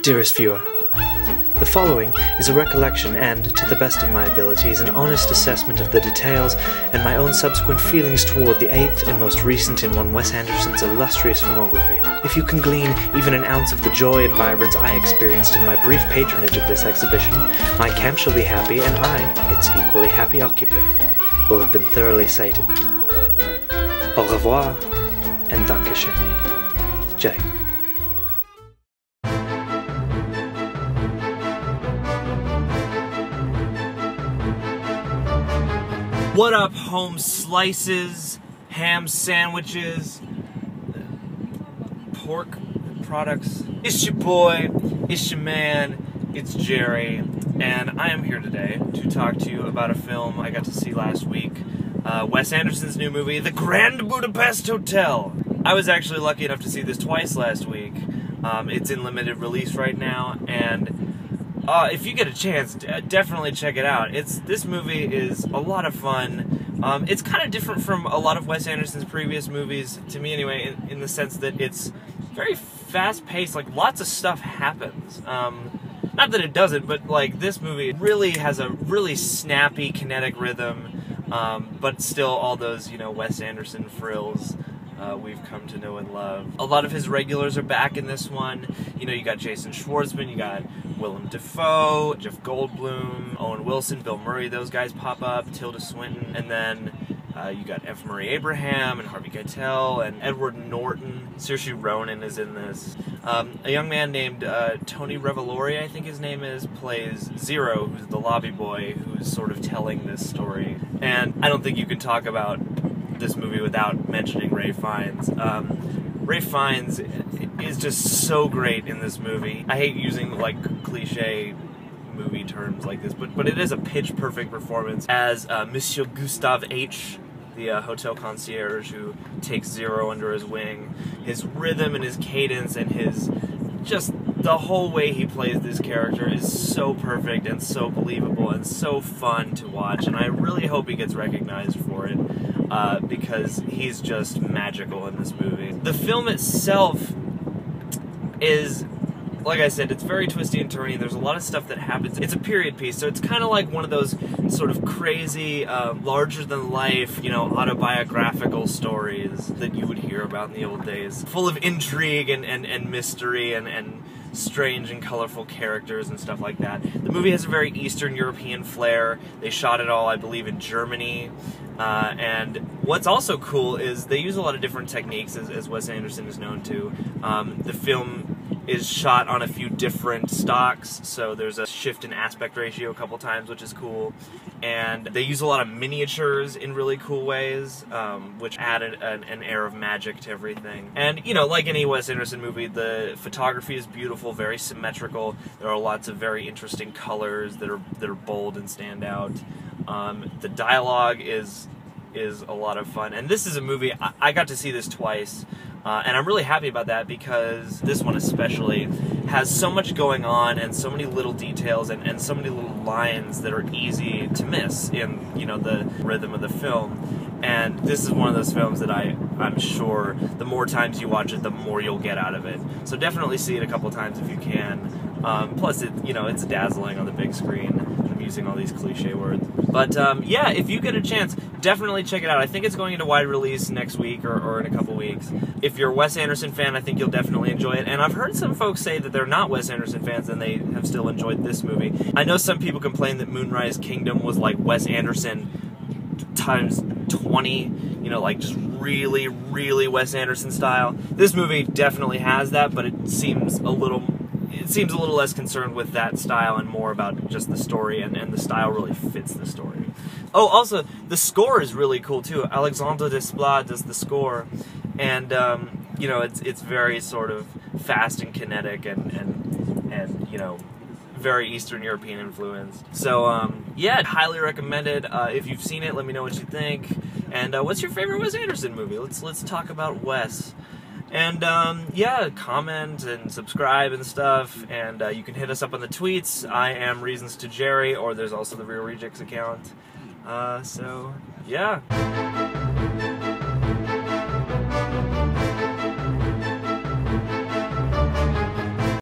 Dearest viewer, the following is a recollection and, to the best of my abilities, an honest assessment of the details and my own subsequent feelings toward the eighth and most recent in one Wes Anderson's illustrious filmography. If you can glean even an ounce of the joy and vibrance I experienced in my brief patronage of this exhibition, my camp shall be happy, and I, its equally happy occupant, will have been thoroughly sated. Au revoir, and Dankeschön. Jay. What up, home slices, ham sandwiches, pork products? It's your boy, it's your man, it's Jerry, and I am here today to talk to you about a film I got to see last week, Wes Anderson's new movie, The Grand Budapest Hotel. I was actually lucky enough to see this twice last week. It's in limited release right now, and if you get a chance, definitely check it out. This movie is a lot of fun. It's kind of different from a lot of Wes Anderson's previous movies, to me anyway, in the sense that it's very fast-paced. Like, lots of stuff happens. Not that it doesn't, but like this movie really has a really snappy, kinetic rhythm, but still all those, you know, Wes Anderson frills we've come to know and love. A lot of his regulars are back in this one. You know, you got Jason Schwartzman, you got Willem Dafoe, Jeff Goldblum, Owen Wilson, Bill Murray, those guys pop up, Tilda Swinton, and then you got F. Murray Abraham and Harvey Keitel and Edward Norton. Saoirse Ronan is in this. A young man named Tony Revolori, I think his name is, plays Zero, who's the lobby boy who's sort of telling this story. And I don't think you can talk about this movie without mentioning Ralph Fiennes. Ralph Fiennes is just so great in this movie. I hate using like cliche movie terms like this, but it is a pitch-perfect performance as Monsieur Gustave H., the hotel concierge who takes Zero under his wing. His rhythm and his cadence and his just the whole way he plays this character is so perfect and so believable and so fun to watch, and I really hope he gets recognized for it because he's just magical in this movie. The film itself is, like I said, it's very twisty and turny. There's a lot of stuff that happens. It's a period piece, so it's kind of like one of those sort of crazy, larger-than-life, you know, autobiographical stories that you would hear about in the old days. Full of intrigue and mystery and strange and colorful characters and stuff like that. The movie has a very Eastern European flair. They shot it all, I believe, in Germany. And what's also cool is they use a lot of different techniques, as Wes Anderson is known to. The film is shot on a few different stocks, so there's a shift in aspect ratio a couple times, which is cool. And they use a lot of miniatures in really cool ways, which add an air of magic to everything. And, you know, like any Wes Anderson movie, the photography is beautiful, very symmetrical. There are lots of very interesting colors that are bold and stand out. The dialogue is a lot of fun. And this is a movie, I got to see this twice, and I'm really happy about that because this one especially has so much going on and so many little details and so many little lines that are easy to miss in, you know, the rhythm of the film. And this is one of those films that I'm sure the more times you watch it, the more you'll get out of it. So definitely see it a couple times if you can. Plus, you know, it's dazzling on the big screen. I'm using all these cliche words. But yeah, if you get a chance, definitely check it out. I think it's going into wide release next week or in a couple weeks. If you're a Wes Anderson fan, I think you'll definitely enjoy it. And I've heard some folks say that they're not Wes Anderson fans and they have still enjoyed this movie. I know some people complain that Moonrise Kingdom was like Wes Anderson times 20, you know, like just really, really Wes Anderson style. This movie definitely has that, but it seems a little less concerned with that style and more about just the story, and the style really fits the story. Oh, also, the score is really cool too. Alexandre Desplat does the score, and you know, it's very sort of fast and kinetic and you know, very Eastern European influenced. So yeah, highly recommend it. If you've seen it, let me know what you think. And what's your favorite Wes Anderson movie? Let's talk about Wes. And yeah, comment and subscribe and stuff, and you can hit us up on the tweets. I am Reasons to Jerry, or there's also the Real Rejects account. So yeah.